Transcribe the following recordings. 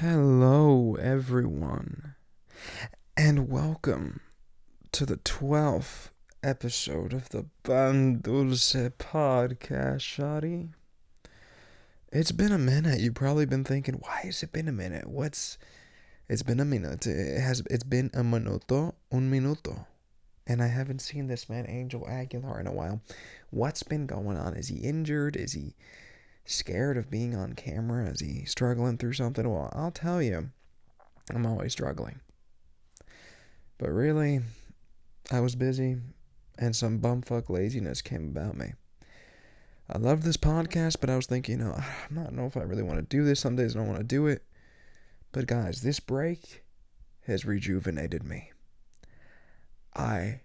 Hello, everyone, and welcome to the 12th episode of the Pandulce podcast, Shotty. It's been a minute. You've probably been thinking, why has it been a minute? It's been a minute. It's been a minuto, un minuto. And I haven't seen this man, Angel Aguilar, in a while. What's been going on? Is he injured? Is he scared of being on camera? Is he struggling through something? Well, I'll tell you, I'm always struggling. But really, I was busy, and some bumfuck laziness came about me. I love this podcast, but I was thinking, I'm not know if I really want to do this. Some days I don't want to do it. But guys, this break has rejuvenated me. I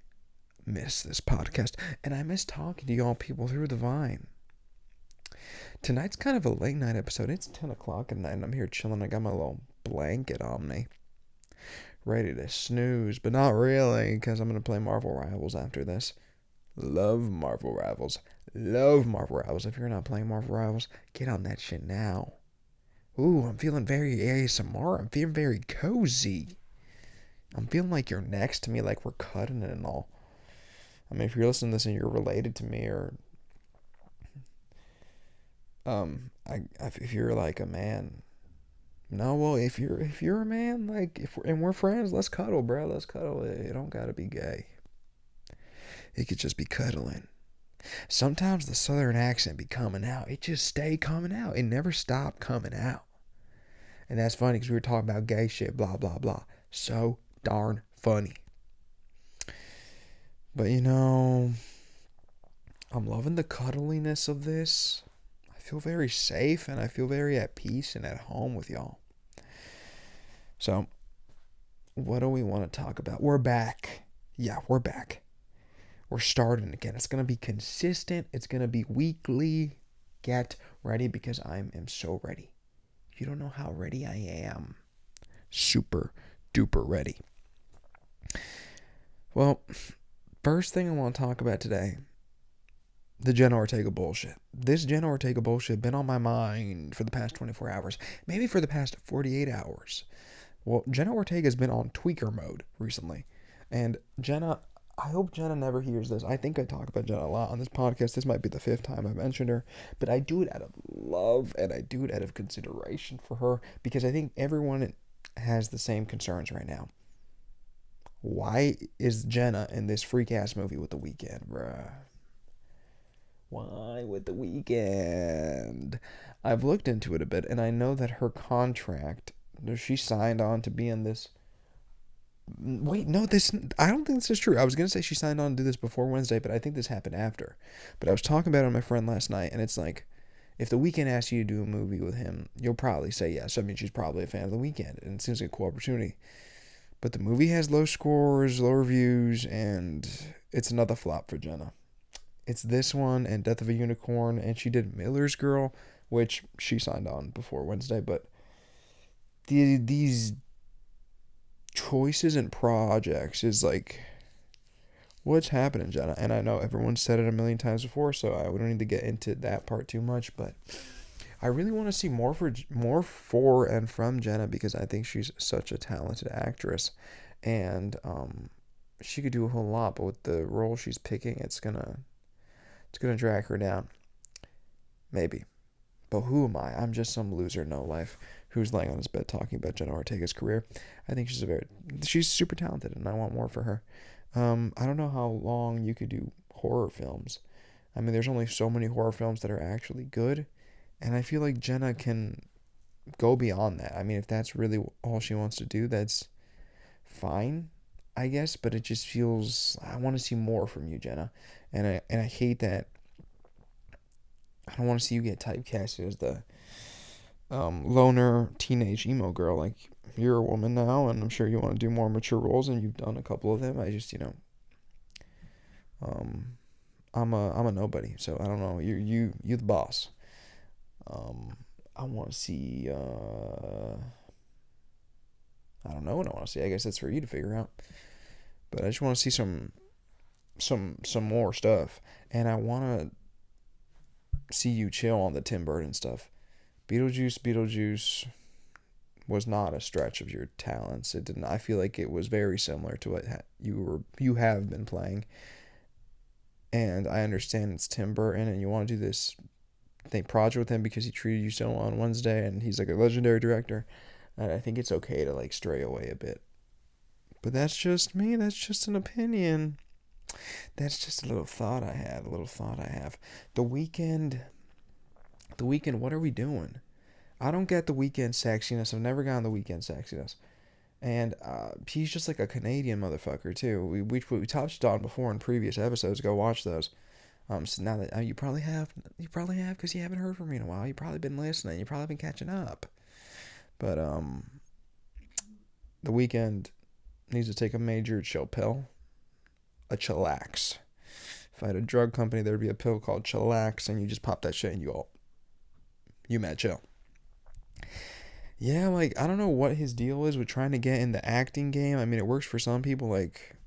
miss this podcast, and I miss talking to y'all people through the Vine. Tonight's kind of a late night episode. It's 10 o'clock at night, and I'm here chilling. I got my little blanket on me, ready to snooze, but not really, because I'm going to play Marvel Rivals after this. Love Marvel Rivals. Love Marvel Rivals. If you're not playing Marvel Rivals, get on that shit now. Ooh, I'm feeling very ASMR. I'm feeling very cozy. I'm feeling like you're next to me, like we're cutting it and all. I mean, if you're listening to this and you're related to me, or if you're like a man. No, well, if you're a man, like and we're friends, let's cuddle, bro. Let's cuddle. It don't gotta be gay. It could just be cuddling. Sometimes the southern accent be coming out. It just stay coming out. It never stopped coming out. And that's funny because we were talking about gay shit, blah, blah, blah. So darn funny. But I'm loving the cuddliness of this. I feel very safe and I feel very at peace and at home with y'all. So, what do we want to talk about? We're back. Yeah, we're back. We're starting again. It's going to be consistent. It's going to be weekly. Get ready because I am so ready. You don't know how ready I am. Super duper ready. Well, first thing I want to talk about today, the Jenna Ortega bullshit. This Jenna Ortega bullshit been on my mind for the past 24 hours. Maybe for the past 48 hours. Well, Jenna Ortega's been on tweaker mode recently. And I hope Jenna never hears this. I think I talk about Jenna a lot on this podcast. This might be the 5th time I've mentioned her. But I do it out of love and I do it out of consideration for her because I think everyone has the same concerns right now. Why is Jenna in this freak-ass movie with The Weeknd, bruh? Why with The Weeknd? I've looked into it a bit, and I know that her contract, she signed on to be in this. Wait, no, I don't think this is true. I was going to say she signed on to do this before Wednesday, but I think this happened after. But I was talking about it with my friend last night, and it's like, if The Weeknd asks you to do a movie with him, you'll probably say yes. I mean, she's probably a fan of The Weeknd, and it seems like a cool opportunity. But the movie has low scores, low reviews, and it's another flop for Jenna. It's this one and Death of a Unicorn, and she did Miller's Girl, which she signed on before Wednesday, but these choices and projects is like, what's happening, Jenna? And I know everyone's said it a million times before, so I don't need to get into that part too much, but I really want to see more for and from Jenna because I think she's such a talented actress, and she could do a whole lot. But with the role she's picking, it's gonna drag her down. Maybe, but who am I? I'm just some loser, no life, who's laying on his bed talking about Jenna Ortega's career. I think she's super talented, and I want more for her. I don't know how long you could do horror films. I mean, there's only so many horror films that are actually good. And I feel like Jenna can go beyond that. I mean, if that's really all she wants to do, that's fine, I guess. But it just feels, I want to see more from you, Jenna. And I hate that. I don't want to see you get typecasted as the loner teenage emo girl. Like, you're a woman now, and I'm sure you want to do more mature roles, and you've done a couple of them. I just, I'm a nobody, so I don't know. You the boss. I want to see, I don't know what I want to see. I guess that's for you to figure out. But I just want to see some more stuff. And I want to see you chill on the Tim Burton stuff. Beetlejuice, was not a stretch of your talents. It didn't. I feel like it was very similar to what you have been playing. And I understand it's Tim Burton, and you want to do this project with him because he treated you so well on Wednesday, and he's like a legendary director. And I think it's okay to like stray away a bit. But that's just me. That's just an opinion. That's just a little thought I had. A little thought I have. The Weeknd. The Weeknd. What are we doing? I don't get the Weeknd sexiness. I've never gotten the Weeknd sexiness. And he's just like a Canadian motherfucker too. We touched on before in previous episodes. Go watch those. So now that you probably have because you haven't heard from me in a while. You've probably been listening. You've probably been catching up. But the Weeknd needs to take a major chill pill, a chillax. If I had a drug company, there'd be a pill called chillax, and you just pop that shit and you mad chill. Yeah, like, I don't know what his deal is with trying to get in the acting game. I mean, it works for some people, like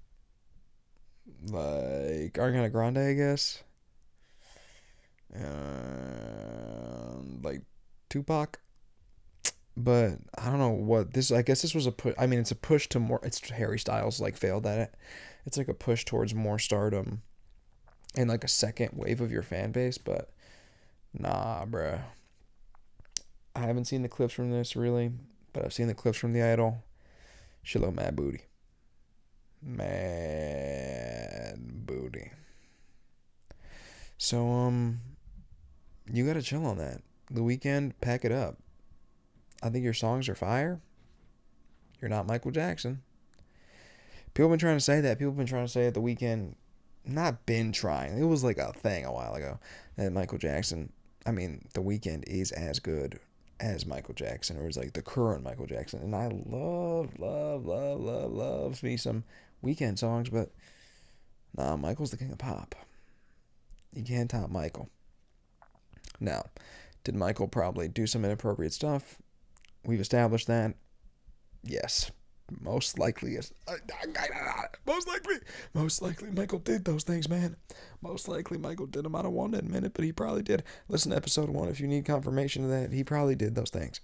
Ariana Grande, I guess. Like Tupac. But I don't know what this. I guess this was a push. I mean, it's a push to more. It's Harry Styles like failed at it. It's like a push towards more stardom and like a second wave of your fan base. But nah, bruh. I haven't seen the clips from this really, but I've seen the clips from The Idol. She look mad booty. Mad booty. So you gotta chill on that. The Weeknd, pack it up. I think your songs are fire. You're not Michael Jackson. People have been trying to say that. People have been trying to say that The Weeknd, not been trying. It was like a thing a while ago that Michael Jackson. I mean, The Weeknd is as good as Michael Jackson, or is like the current Michael Jackson. And I love me some Weeknd songs, but nah, Michael's the king of pop. You can't top Michael. Now, did Michael probably do some inappropriate stuff? We've established that. Yes. Most likely is. Most likely Michael did those things, man. Most likely Michael did them. I don't want to admit it, but he probably did. Listen to episode 1 if you need confirmation of that. He probably did those things.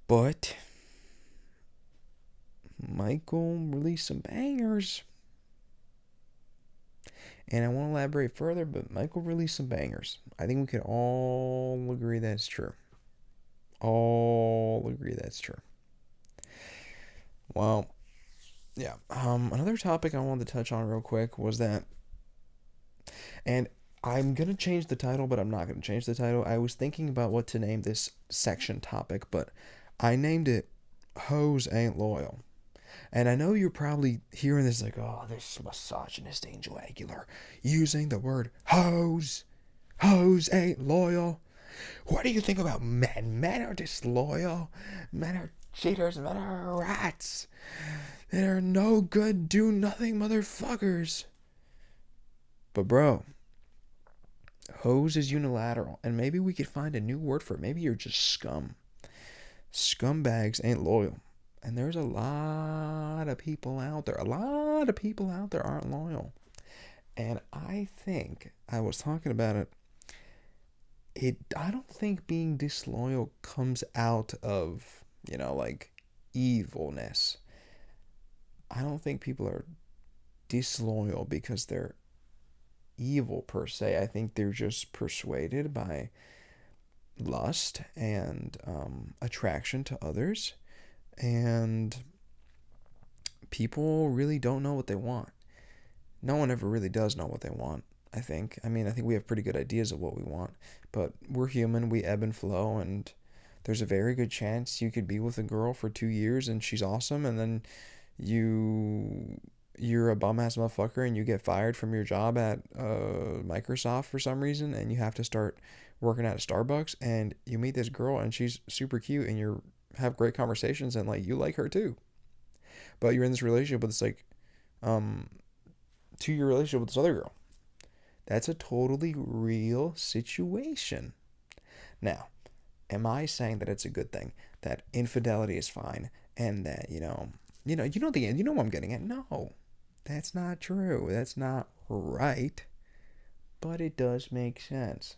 But Michael released some bangers. And I won't elaborate further, but Michael released some bangers. I think we could all agree that's true. All agree that's true. Well, yeah. Another topic I wanted to touch on real quick was that, and I'm going to change the title, but I'm not going to change the title. I was thinking about what to name this section topic, but I named it Hoes Ain't Loyal. And I know you're probably hearing this like, oh, this misogynist Angel Aguilar using the word hoes. Hoes ain't loyal. What do you think about men? Men are disloyal. Men are cheaters. Men are rats. They're no good, do nothing motherfuckers. But bro, hose is unilateral, and maybe we could find a new word for it. Maybe you're just scum. Scumbags ain't loyal. And there's a lot of people out there. A lot of people out there aren't loyal. And I think, I was talking about it, I don't think being disloyal comes out of, like evilness. I don't think people are disloyal because they're evil per se. I think they're just persuaded by lust and attraction to others. And people really don't know what they want. No one ever really does know what they want, I think. I think we have pretty good ideas of what we want, but we're human, we ebb and flow, and there's a very good chance you could be with a girl for 2 years and she's awesome, and then you're a bum-ass motherfucker and you get fired from your job at Microsoft for some reason, and you have to start working at a Starbucks, and you meet this girl and she's super cute, and you have great conversations, and like you like her too, but you're in this relationship with this like 2-year relationship with this other girl. That's a totally real situation. Now, am I saying that it's a good thing, that infidelity is fine, and that you know what I'm getting at? No, that's not true. That's not right, but it does make sense.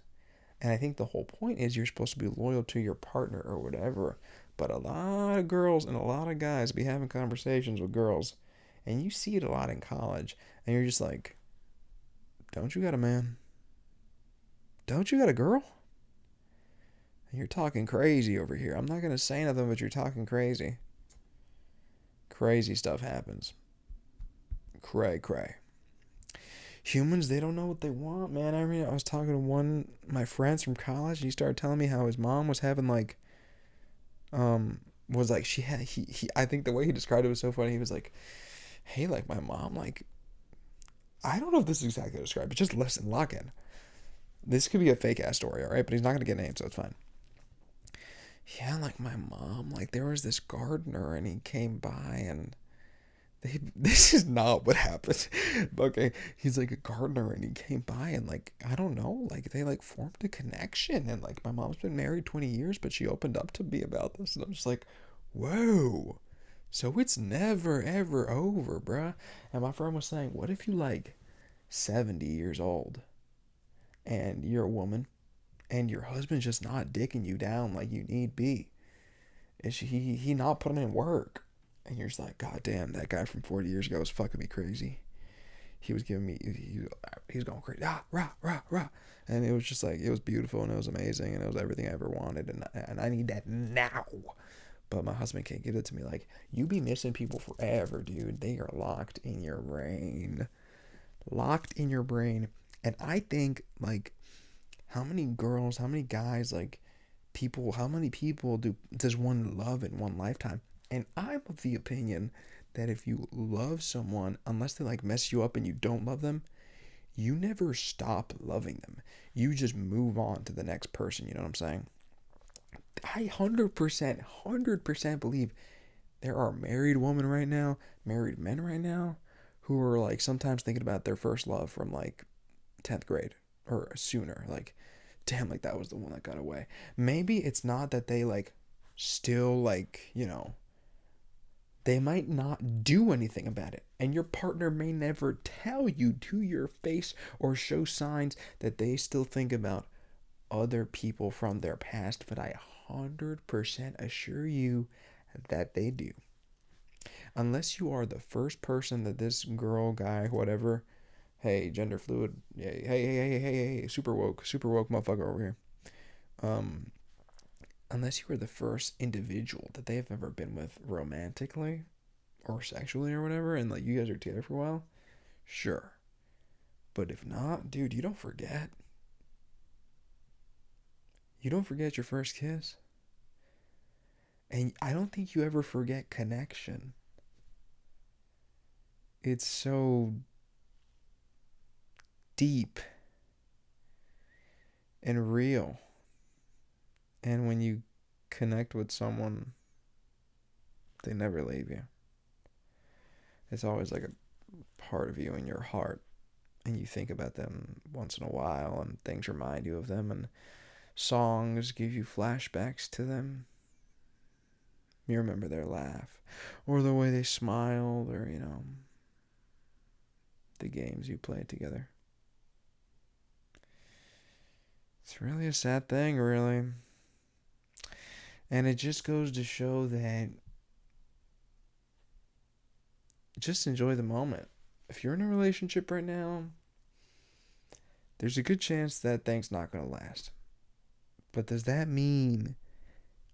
And I think the whole point is you're supposed to be loyal to your partner or whatever. But a lot of girls and a lot of guys be having conversations with girls, and you see it a lot in college, and you're just like, don't you got a man? Don't you got a girl? And you're talking crazy over here. I'm not going to say nothing, but you're talking crazy. Crazy stuff happens. Cray. Humans, they don't know what they want, man. I mean, I was talking to one of my friends from college, and he started telling me how his mom was having like, was like she had he I think the way he described it was so funny. He was like, hey, like my mom, like, I don't know if this is exactly how to describe it. Just listen, lock in. This could be a fake ass story, all right? But he's not gonna get named, so it's fine. Yeah, like my mom, like there was this gardener, and he came by, and this is not what happened. Okay, he's like a gardener, and he came by, and like I don't know, like they like formed a connection, and like my mom's been married 20 years, but she opened up to me about this, and I'm just like, whoa. So it's never ever over, bruh. And my friend was saying, what if you like 70 years old, and you're a woman, and your husband's just not dicking you down like you need be? Is he not putting in work? And you're just like, God damn, that guy from 40 years ago was fucking me crazy. He was giving me, he was going crazy, rah. And it was just like, it was beautiful, and it was amazing, and it was everything I ever wanted, and I need that now. But my husband can't give it to me. Like, you be missing people forever, dude. They are locked in your brain. Locked in your brain. And I think, like, how many girls, how many guys, like, people, how many people does one love in one lifetime? And I'm of the opinion that if you love someone, unless they like mess you up and you don't love them, you never stop loving them. You just move on to the next person. You know what I'm saying? I 100% believe there are married women right now, married men right now, who are like sometimes thinking about their first love from like 10th grade or sooner. Like, damn, like that was the one that got away. Maybe it's not that they like still like, you know, they might not do anything about it. And your partner may never tell you to your face or show signs that they still think about other people from their past, but I 100% assure you that they do. Unless you are the first person that this girl, guy, whatever, hey, gender fluid, hey, super woke motherfucker over here. Um, Unless you are the first individual that they have ever been with romantically or sexually or whatever, and like you guys are together for a while, sure. But if not, dude, you don't forget. You don't forget your first kiss. And I don't think you ever forget connection. It's so deep and real. And when you connect with someone, they never leave you. It's always like a part of you in your heart. And you think about them once in a while, and things remind you of them, and songs give you flashbacks to them. You remember their laugh, or the way they smiled, or, you know, the games you played together. It's really a sad thing, really. And it just goes to show that just enjoy the moment. If you're in a relationship right now, there's a good chance that thing's not going to last. But does that mean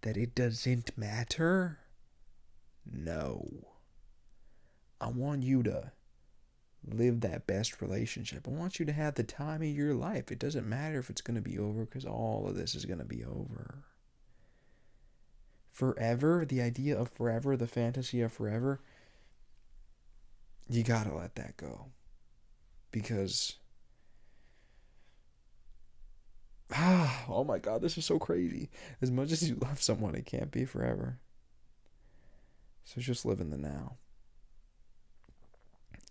that it doesn't matter? No. I want you to live that best relationship. I want you to have the time of your life. It doesn't matter if it's going to be over, because all of this is going to be over. Forever, the idea of forever, the fantasy of forever, you gotta let that go. Because, oh my God, this is so crazy. As much as you love someone, it can't be forever. So just live in the now.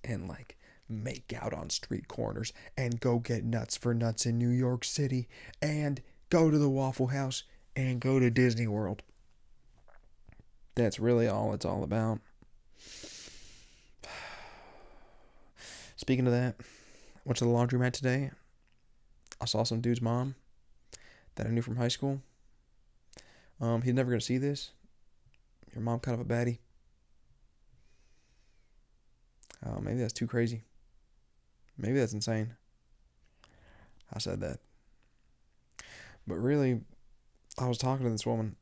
And like, make out on street corners, and go get nuts for nuts in New York City, and go to the Waffle House, and go to Disney World. That's really all it's all about. Speaking of that, went to the laundromat today. I saw some dude's mom that I knew from high school. He's never gonna see this, Your mom kind of a baddie. Maybe that's too crazy. Maybe that's insane. I said that. But really, I was talking to this woman,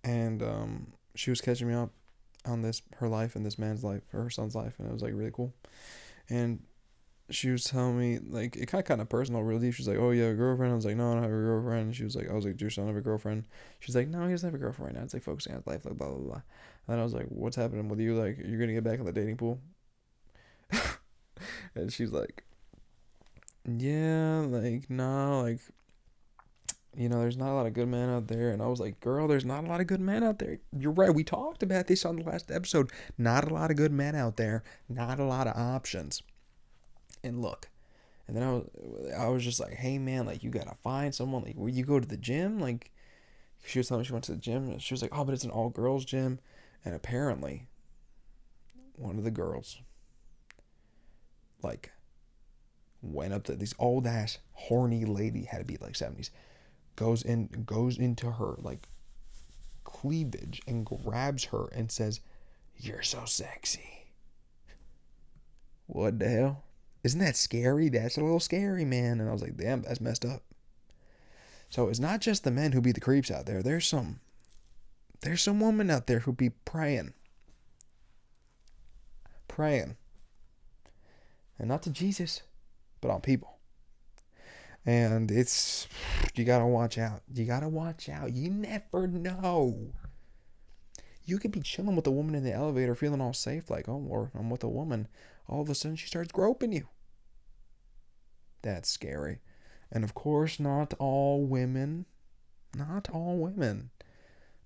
and she was catching me up on her life and this man's life, or her son's life, and it was like really cool. And she was telling me, like, it got kind of personal, really. She was like, "Oh, you have a girlfriend?" I was like, "No, I don't have a girlfriend." And she was like, "I was like, do your son have a girlfriend?" She's like, "No, he doesn't have a girlfriend right now. It's like focusing on his life, like blah blah blah." And then I was like, "What's happening with you? Like, you're gonna get back in the dating pool?" And she's like, "Yeah, like, no, like, there's not a lot of good men out there." And I was like, "Girl, there's not a lot of good men out there. You're right. We talked about this on the last episode. Not a lot of good men out there. Not a lot of options." And look, and then I was just like, "Hey man, like, you gotta find someone. Like, where you go to the gym?" Like, she was telling me she went to the gym, and she was like, "Oh, but it's an all girls gym." And apparently, one of the girls, like, went up to this old ass horny lady, had to be like 70s, goes into her like cleavage and grabs her and says, "You're so sexy." What the hell? Isn't that scary? That's a little scary, man. And I was like, damn, that's messed up. So it's not just the men who be the creeps out there. There's some women out there who be praying, and not to Jesus, but on people. And you gotta watch out. You gotta watch out. You never know. You could be chilling with a woman in the elevator, feeling all safe, like, oh, or I'm with a woman. All of a sudden, she starts groping you. That's scary. And of course, not all women,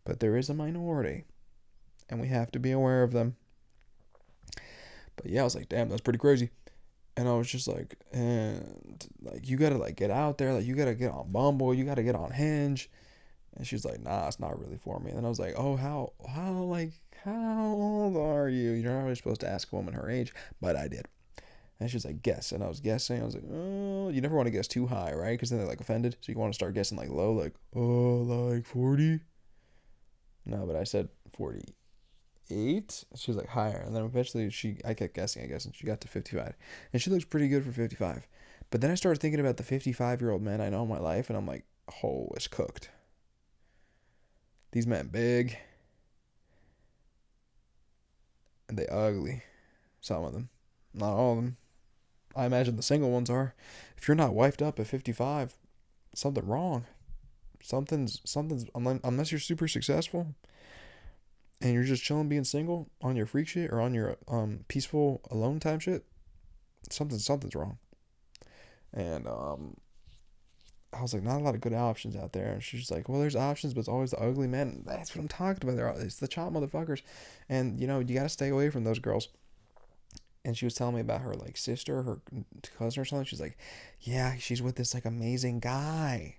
but there is a minority, and we have to be aware of them. But yeah, I was like, damn, that's pretty crazy. And I was just like, and like, you gotta like get out there, like, you gotta get on Bumble, you gotta get on Hinge. And she's like, nah, it's not really for me. And then I was like, oh, how old are you? You're not really supposed to ask a woman her age, but I did. And she's like, guess. And I was guessing. I was like, oh, you never want to guess too high, right? Because then they're like offended. So you want to start guessing like low, like, oh, like 40. No, but I said 48. She was like higher. And then eventually I kept guessing, I guess, and she got to 55. And she looks pretty good for 55. But then I started thinking about the 55-year-old men I know in my life, and I'm like, oh, it's cooked. These men big, and they ugly. Some of them, not all of them. I imagine the single ones are. If you're not wifed up at 55, something wrong. Something's unless you're super successful, and you're just chilling being single on your freak shit or on your peaceful alone time shit. Something's wrong. And I was like, not a lot of good options out there. And she's like, well, there's options, but it's always the ugly men. That's what I'm talking about. It's the chop motherfuckers. And, you got to stay away from those girls. And she was telling me about her, like, sister, her cousin or something. She's like, yeah, she's with this, like, amazing guy.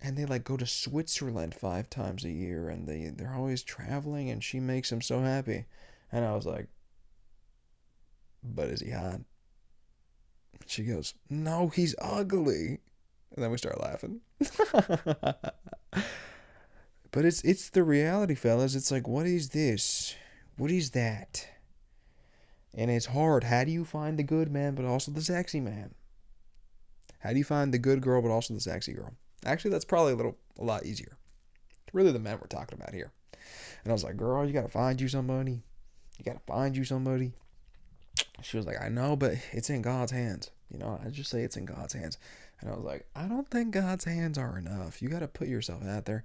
And they, like, go to Switzerland 5 times a year. And they're always traveling. And she makes him so happy. And I was like, but is he hot? She goes, no, he's ugly. And then we start laughing. But it's the reality, fellas. It's like, what is this? What is that? And it's hard. How do you find the good man but also the sexy man? How do you find the good girl but also the sexy girl? Actually, that's probably a lot easier. It's really the men we're talking about here. And I was like, girl, you gotta find you somebody. You gotta find you somebody. She was like, I know, but it's in God's hands. I just say it's in God's hands. And I was like, I don't think God's hands are enough. You got to put yourself out there.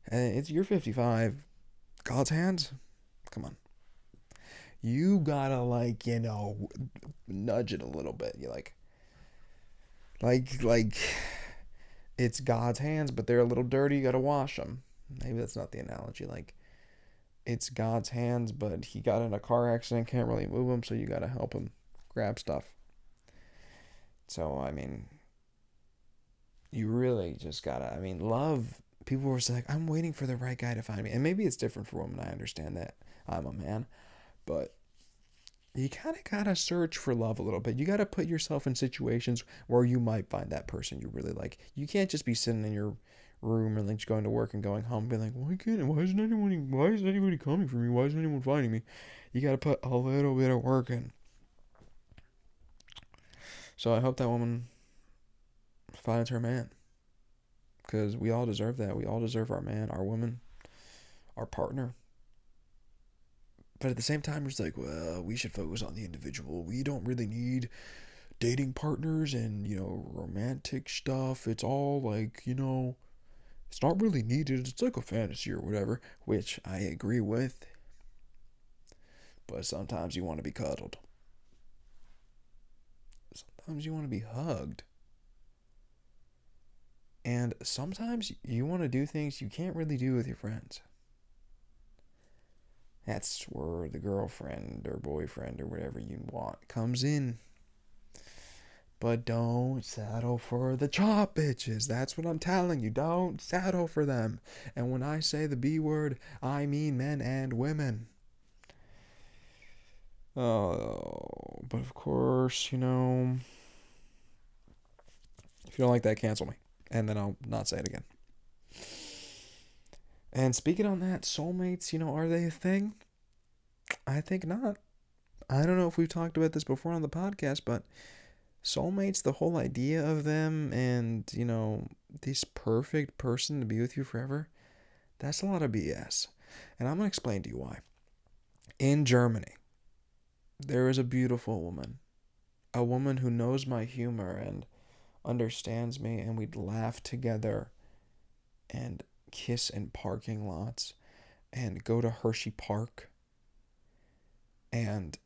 And you're 55. God's hands? Come on. You got to, like, nudge it a little bit. You like, it's God's hands, but they're a little dirty. You got to wash them. Maybe that's not the analogy. Like, it's God's hands, but he got in a car accident, can't really move him, so you got to help him grab stuff. So, I mean, you really just gotta, love. People were like, I'm waiting for the right guy to find me. And maybe it's different for women. I understand that. I'm a man. But you kind of gotta search for love a little bit. You gotta put yourself in situations where you might find that person you really like. You can't just be sitting in your room and like just going to work and going home, being like, why isn't anybody coming for me? Why isn't anyone finding me? You gotta put a little bit of work in. So I hope that woman finds her man, because we all deserve that. We all deserve our man, our woman, our partner. But at the same time, it's like, well, we should focus on the individual. We don't really need dating partners and, romantic stuff. It's all like, it's not really needed. It's like a fantasy or whatever, which I agree with. But sometimes you want to be cuddled. Sometimes you want to be hugged. And sometimes you want to do things you can't really do with your friends. That's where the girlfriend or boyfriend or whatever you want comes in. But don't settle for the chop bitches. That's what I'm telling you. Don't settle for them. And when I say the B word, I mean men and women. Oh, but of course, if you don't like that, cancel me. And then I'll not say it again. And speaking on that, soulmates, are they a thing? I think not. I don't know if we've talked about this before on the podcast, but soulmates, the whole idea of them and, this perfect person to be with you forever, that's a lot of BS. And I'm going to explain to you why. In Germany, there is a beautiful woman. A woman who knows my humor and understands me, and we'd laugh together and kiss in parking lots and go to Hershey Park and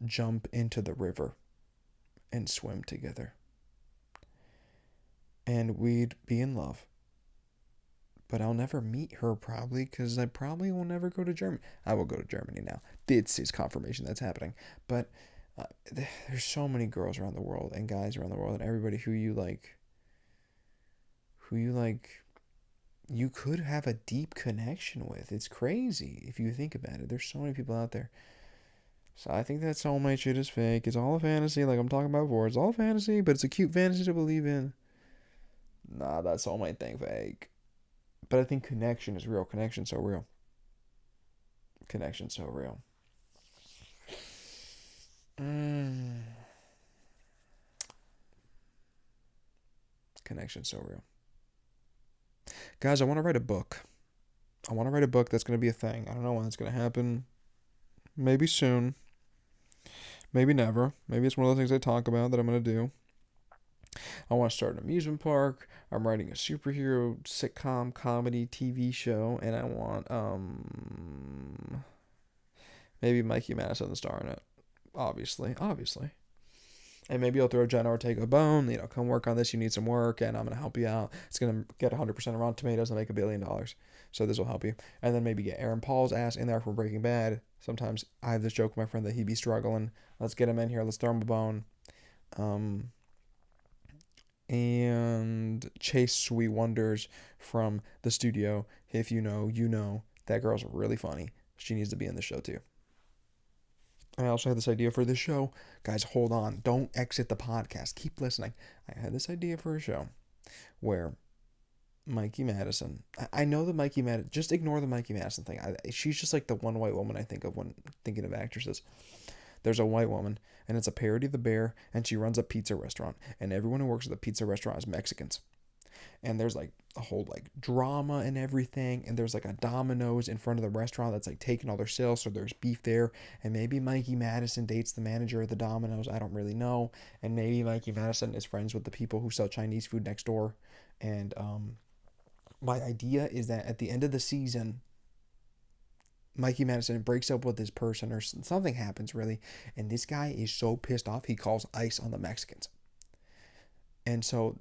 jump into the river and swim together. And we'd be in love. But I'll never meet her probably, because I probably will never go to Germany. I will go to Germany now. This is confirmation that's happening. But there's so many girls around the world and guys around the world and everybody who you could have a deep connection with. It's crazy if you think about it. There's so many people out there. So I think that soulmate shit is fake. It's all a fantasy, like I'm talking about before. It's all fantasy, but it's a cute fantasy to believe in. Nah, that soulmate thing fake. But I think connection is real. Connection's so real. Connection's so real. Connection's so real. Guys, I want to write a book. I want to write a book that's going to be a thing. I don't know when it's going to happen. Maybe soon. Maybe never. Maybe it's one of the things I talk about that I'm going to do. I want to start an amusement park. I'm writing a superhero sitcom comedy TV show, and I want maybe Mikey Madison to star in it. Obviously. And maybe I'll throw Jenna Ortega a bone. Come work on this. You need some work, and I'm going to help you out. It's going to get 100% of Rotten Tomatoes and make $1 billion. So this will help you. And then maybe get Aaron Paul's ass in there from Breaking Bad. Sometimes I have this joke with my friend that he'd be struggling. Let's get him in here. Let's throw him a bone. And Chase Sweet Wonders from the studio. If you know. That girl's really funny. She needs to be in the show too. I also had this idea for this show. Guys, hold on. Don't exit the podcast. Keep listening. I had this idea for a show where Mikey Madison. I know the Mikey Madison. Just ignore the Mikey Madison thing. She's just like the one white woman I think of when thinking of actresses. There's a white woman, and it's a parody of The Bear, and she runs a pizza restaurant, and everyone who works at the pizza restaurant is Mexicans. And there's like a whole like drama and everything, and there's like a Domino's in front of the restaurant that's like taking all their sales, so there's beef there, and maybe Mikey Madison dates the manager of the Domino's, I don't really know, and maybe Mikey Madison is friends with the people who sell Chinese food next door, and my idea is that at the end of the season, Mikey Madison breaks up with this person or something happens really, and this guy is so pissed off he calls ICE on the Mexicans. And so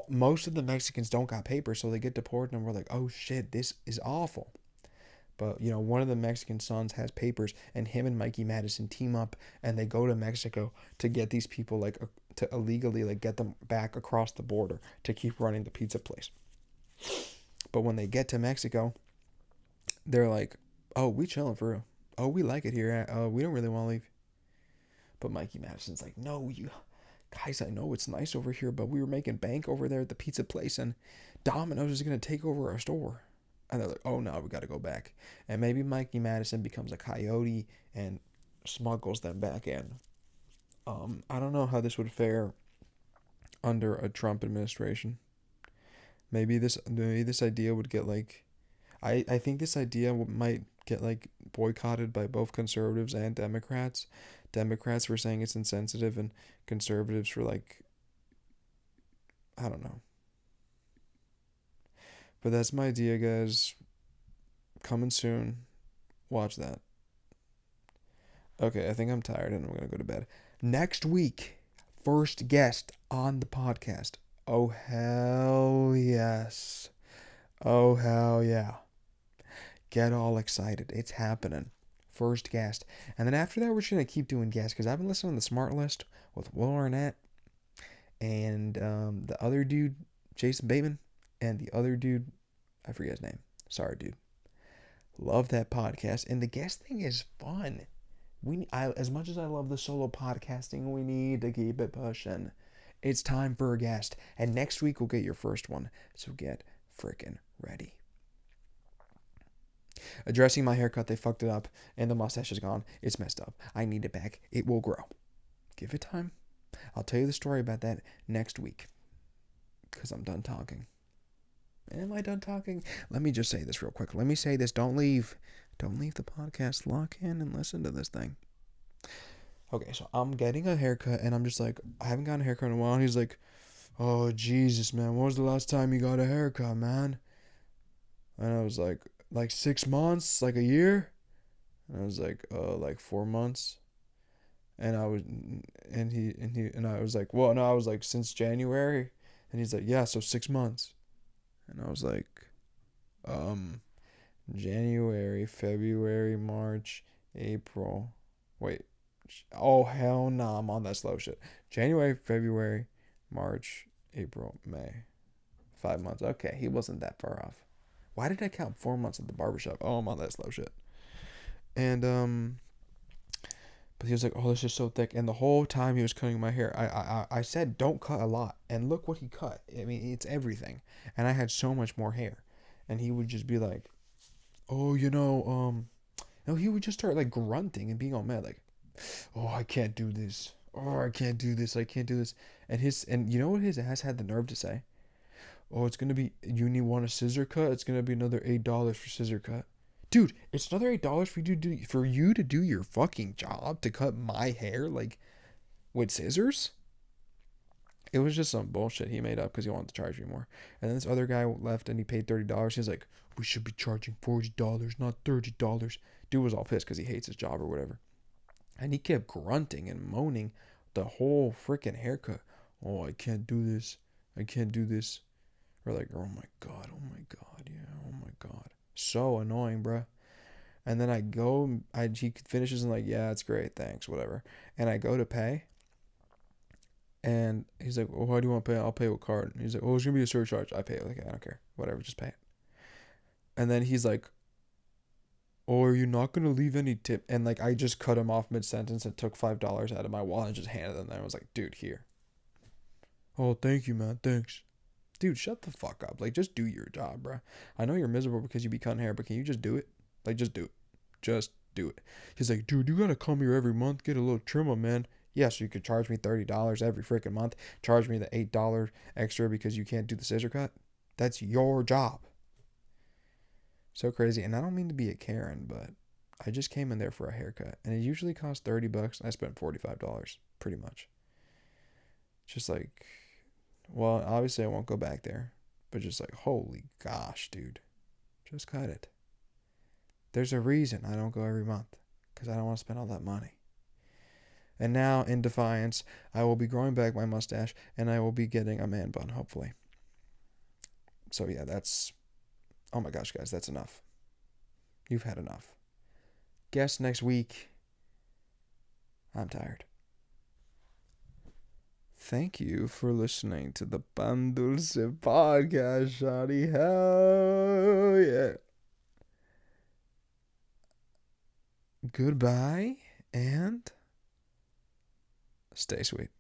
most of the Mexicans don't got papers, so they get deported, and we're like, oh shit, this is awful. But one of the Mexican sons has papers, and him and Mikey Madison team up, and they go to Mexico to get these people to illegally get them back across the border to keep running the pizza place. But when they get to Mexico, they're like, oh, we chilling for real. Oh, we like it here. We don't really want to leave. But Mikey Madison's like, no, you guys, I know it's nice over here, but we were making bank over there at the pizza place, and Domino's is going to take over our store. And they're like, oh no, we got to go back. And maybe Mikey Madison becomes a coyote and smuggles them back in. I don't know how this would fare under a Trump administration. Maybe this idea would get like, I think this idea might get like boycotted by both conservatives and Democrats. Democrats were saying it's insensitive, and conservatives were like, I don't know. But that's my idea, guys. Coming soon. Watch that. Okay, I think I'm tired and I'm going to go to bed. Next week, first guest on the podcast. Oh, hell yes. Oh, hell yeah. Get all excited. It's happening. First guest. And then after that, we're just going to keep doing guests because I've been listening to the Smart List with Will Arnett and the other dude, Jason Bateman, and the other dude, I forget his name. Sorry, dude. Love that podcast. And the guest thing is fun. As much as I love the solo podcasting, we need to keep it pushing. It's time for a guest. And next week, we'll get your first one. So get freaking ready. Addressing my haircut, they fucked it up. And the mustache is gone. It's messed up. I need it back. It will grow. Give it time. I'll tell you the story about that next week. Because I'm done talking. Am I done talking? Let me just say this real quick. Let me say this. Don't leave. Don't leave the podcast. Lock in and listen to this thing. Okay, so I'm getting a haircut, and I'm just like, I haven't gotten a haircut in a while. And he's like, oh, Jesus, man. When was the last time you got a haircut, man? And I was like 6 months? Like a year? And I was like 4 months. And I was like, well, no, I was like, since January. And he's like, yeah, so 6 months. And I was like, January, February, March, April. Wait. Oh, hell no. I'm on that slow shit. January, February, March, April, May. 5 months. Okay, he wasn't that far off. Why did I count 4 months at the barbershop? Oh, I'm on that slow shit. And, but he was like, oh, this is so thick. And the whole time he was cutting my hair, I said, don't cut a lot. And look what he cut. I mean, it's everything. And I had so much more hair. And he would just be like, oh, no, he would just start like grunting and being all mad. Like, oh, I can't do this. Oh, I can't do this. I can't do this. And you know what his ass had the nerve to say? Oh, it's going to be, you want a scissor cut? It's going to be another $8 for scissor cut. Dude, it's another $8 for you to do your fucking job to cut my hair like with scissors. It was just some bullshit he made up because he wanted to charge me more. And then this other guy left and he paid $30. He's like, we should be charging $40, not $30. Dude was all pissed because he hates his job or whatever. And he kept grunting and moaning the whole freaking haircut. Oh, I can't do this. I can't do this. We're like, oh my God, yeah, oh my God. So annoying, bruh. And then he finishes and like, yeah, it's great, thanks, whatever. And I go to pay. And he's like, well, how do you want to pay? I'll pay with card. And he's like, oh, it's going to be a surcharge. I pay it. Like, I don't care. Whatever, just pay it. And then he's like, oh, are you not going to leave any tip? And like, I just cut him off mid-sentence and took $5 out of my wallet and just handed them. And I was like, dude, here. Oh, thank you, man. Thanks. Dude, shut the fuck up. Like, just do your job, bro. I know you're miserable because you be cutting hair, but can you just do it? Like, just do it. Just do it. He's like, dude, you gotta come here every month, get a little trim on, man. Yeah, so you could charge me $30 every freaking month. Charge me the $8 extra because you can't do the scissor cut. That's your job. So crazy. And I don't mean to be a Karen, but I just came in there for a haircut. And it usually costs $30. I spent $45, pretty much. Just like... Well, obviously I won't go back there, but just like, holy gosh, dude, just cut it. There's a reason I don't go every month, because I don't want to spend all that money. And now, in defiance, I will be growing back my mustache, and I will be getting a man bun, hopefully. So yeah, oh my gosh, guys, that's enough. You've had enough. Guess next week. I'm tired. Thank you for listening to the Pandulce podcast, shawty. Hell yeah. Goodbye and stay sweet.